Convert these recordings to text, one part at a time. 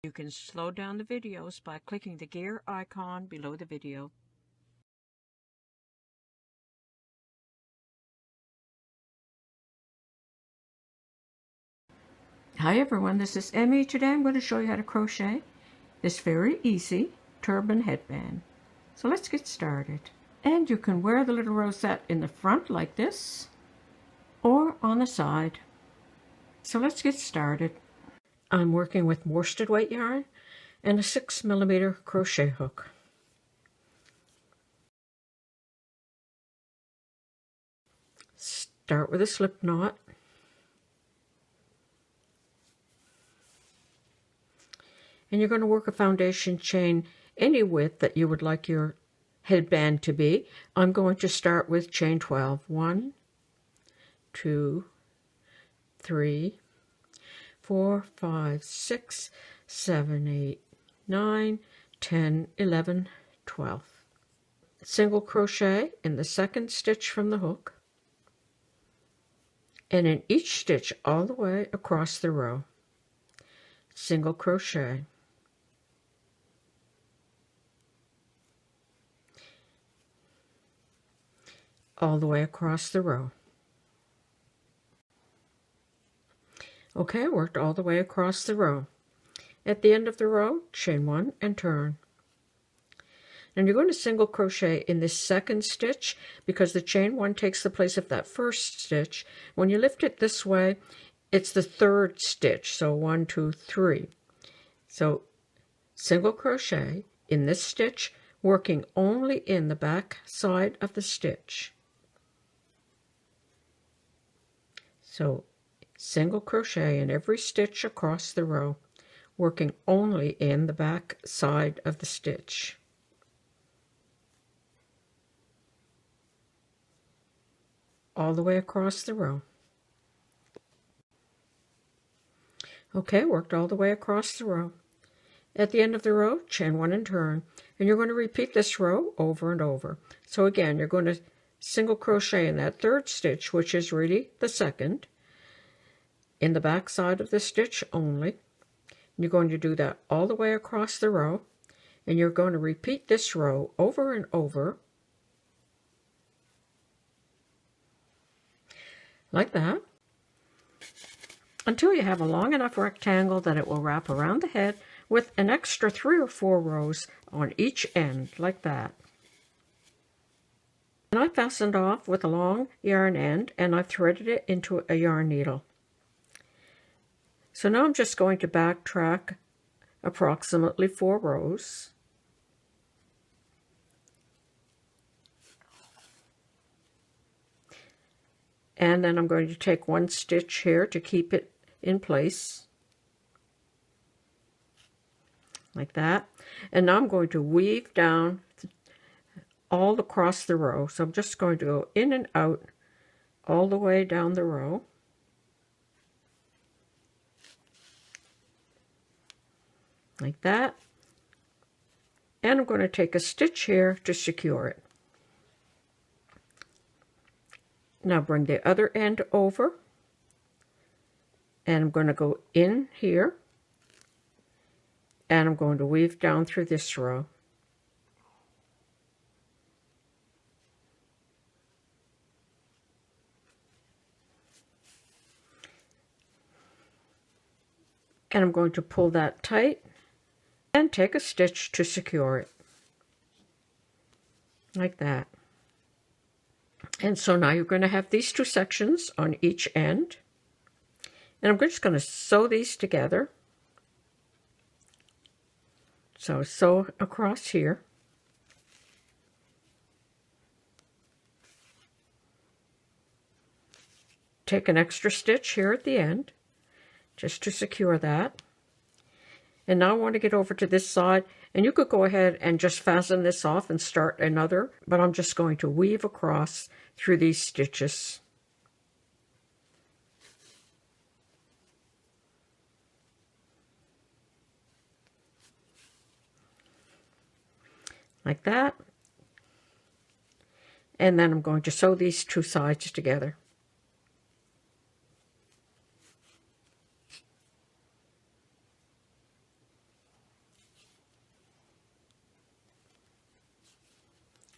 You can slow down the videos by clicking the gear icon below the video. Hi everyone, this is Emmy. Today I'm going to show you how to crochet this very easy turban headband. So let's get started. And you can wear the little rosette in the front like this or on the side. So let's get started. I'm working with worsted weight yarn and a 6mm crochet hook. Start with a slip knot. And you're going to work a foundation chain any width that you would like your headband to be. I'm going to start with chain 12. 1, 2, 3, 4, 5, 6, 7, 8, 9, 10, 11, 12. Single crochet in the second stitch from the hook, and in each stitch all the way across the row, single crochet. All the way across the row. Okay, I worked all the way across the row. At the end of the row, chain 1 and turn. And you're going to single crochet in this second stitch because the chain 1 takes the place of that first stitch. When you lift it this way, it's the third stitch. So 1, 2, 3. So single crochet in this stitch, working only in the back side of the stitch. So single crochet in every stitch across the row, working only in the back side of the stitch. All the way across the row. Okay, worked all the way across the row. At the end of the row, chain 1 and turn, and you're going to repeat this row over and over. So again, you're going to single crochet in that third stitch, which is really the second, in the back side of the stitch only. You're going to do that all the way across the row, and you're going to repeat this row over and over, like that, until you have a long enough rectangle that it will wrap around the head with an extra 3 or 4 rows on each end, like that. And I fastened off with a long yarn end, and I've threaded it into a yarn needle. So now I'm just going to backtrack approximately 4 rows. And then I'm going to take 1 stitch here to keep it in place, like that. And now I'm going to weave down all across the row. So I'm just going to go in and out all the way down the row. Like that. And I'm going to take a stitch here to secure it. Now bring the other end over, and I'm going to go in here, and I'm going to weave down through this row. And I'm going to pull that tight and take a stitch to secure it, like that. And so now you're going to have these 2 sections on each end, and I'm just going to sew these together. So sew across here, take an extra stitch here at the end just to secure that. And now I want to get over to this side, and you could go ahead and just fasten this off and start another, but I'm just going to weave across through these stitches. Like that. And then I'm going to sew these 2 sides together.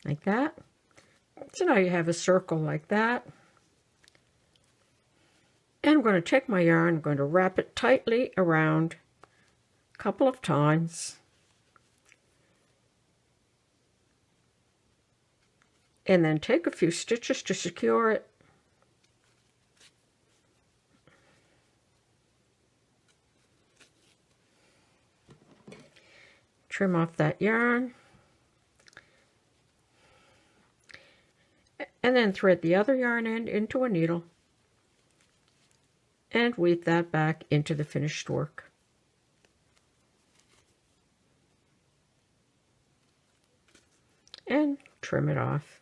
like that. So now you have a circle like that. And I'm going to take my yarn, I'm going to wrap it tightly around a couple of times. And then take a few stitches to secure it. Trim off that yarn. And then thread the other yarn end into a needle. And weave that back into the finished work. And trim it off.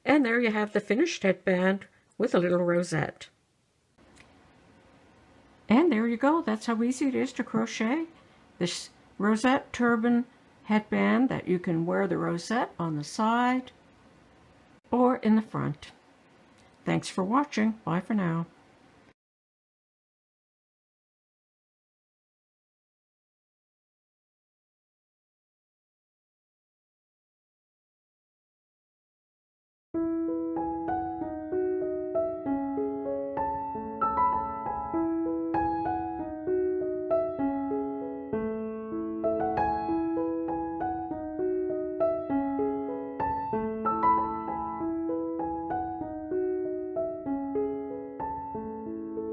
And there you have the finished headband with a little rosette. And there you go. That's how easy it is to crochet this rosette turban headband that you can wear the rosette on the side or in the front. Thanks for watching. Bye for now.